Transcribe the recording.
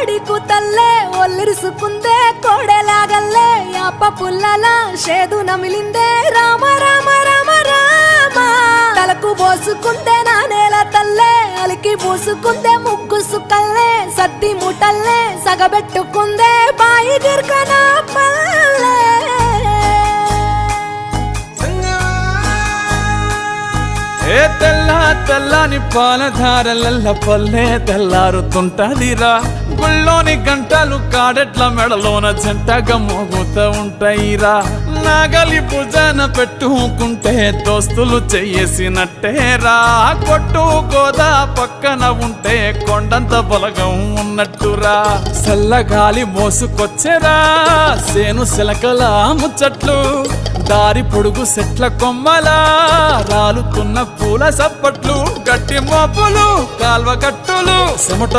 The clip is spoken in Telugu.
కోడి కూతల్లే ఒల్లిరుసుకుందే కోడెలాగల్లే యాప పుల్లల షేదు నమిలిందే రామ రామ రామ రామ తలకు పోసుకుందే నా నేల తల్లే అలికి పూసుకుందే ముగ్గు సుక్కల్లే సద్ది ముటల్లే సగబెట్టుకుందే బాయి గిర్కన పల్లె ఏ తెల్ల తెల్లని పాలధారలల్ల పల్లె తెల్లారుతుంటదిరా గుళ్ళోని గంటలు కాడెట్ల మెడలోన జంటగా మోగుతూ ఉంటాయిరా నాగలి భుజాన పెట్టుకుంటే దోస్తులు చెయ్యేసినట్టేరా కొట్టు గోదా పక్కన ఉంటే కొండంత బలగం ఉన్నట్టురా చల్లగాలి మోసుకొచ్చెరా సేను సిలకల ముచ్చట్లు దారి పొడుగు సెట్ల కొమ్మలా రాలుతున్న పూల సప్పట్లు గట్టి మోపులు కాల్వ గట్టులు చెమట